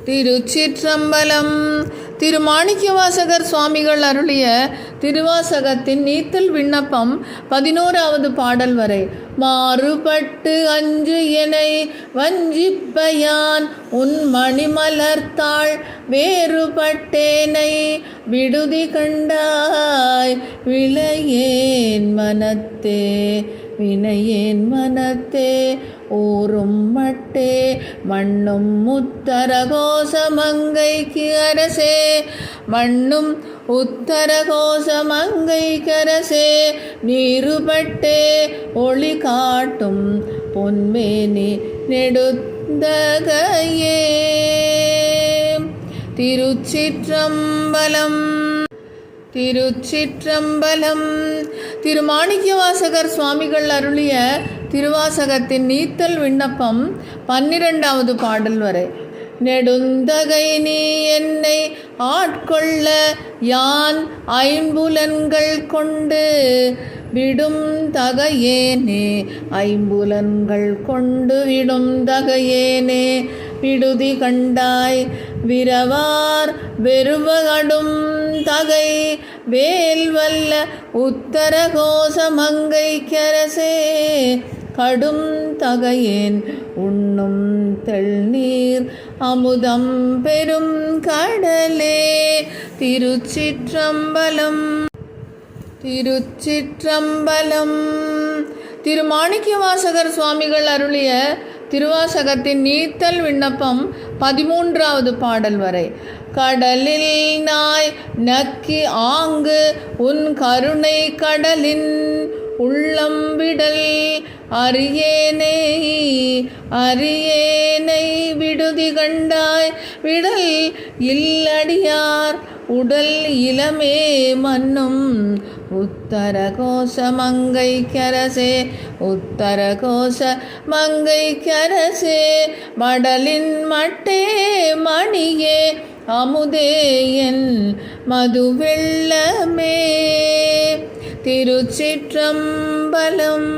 திருச்சிற்றம்பலம். திருமாணிக்கவாசகர் சுவாமிகள் அருளிய திருவாசகத்தின் நீத்தல் விண்ணப்பம் 11வது பாடல் வரை. மாறுபட்டு அஞ்சு எனை வஞ்சிப்பயான் உன் மணிமலர்த்தாள் வேறுபட்டேனை விடுதி கண்டாய் விளையேன் மனத்தே வினையேன் மனத்தே ஊரும் மட்டே மண்ணும் உத்தரகோசமங்கைக்கு அரசே மண்ணும் உத்தரகோசமங்கைக்கு அரசே நீருபட்டே ஒளி காட்டும் பொன்மேனி நெடுந்தகையே. திருச்சிற்றம்பலம். திருச்சிற்றம்பலம். திருமாணிக்கவாசகர் சுவாமிகள் அருளிய திருவாசகத்தின் நீத்தல் விண்ணப்பம் 12வது பாடல் வரை. நெடுந்தகை நீ என்னை ஆட்கொள்ள யான் ஐம்புலன்கள் கொண்டு விடும் தகையேனே ஐம்புலன்கள் கொண்டு விடும் தகையேனே விடுதி கண்டாய் விரவார் வெறுவகடும் தகை வேல்வல்ல உத்தரகோசமங்கைக்கரசே கடும் தகையேன் உண்ணும் தெள்நீர் அமுதம் பெரும் கடலே. திருச்சிற்றம்பலம். திருச்சிற்றம்பலம். திருமாணிக்கவாசகர் சுவாமிகள் அருளிய திருவாசகத்தின் நீத்தல் விண்ணப்பம் 13வது பாடல் வரை. கடலில் நாய் நக்கி ஆங்கு உன் கருணை கடலின் உள்ளம் விடல் அரியேனை அரியேனை விடுதி கண்டாய் விடல் இல்லடியார் உடல் இளமே மன்னும் உத்தரகோச மங்கைக்கரசே உத்தரகோச மங்கைக்கரசே மடலின் மட்டே மணியே அமுதே என் மதுவெள்ளமே. திருச்சிற்றம்பலம்.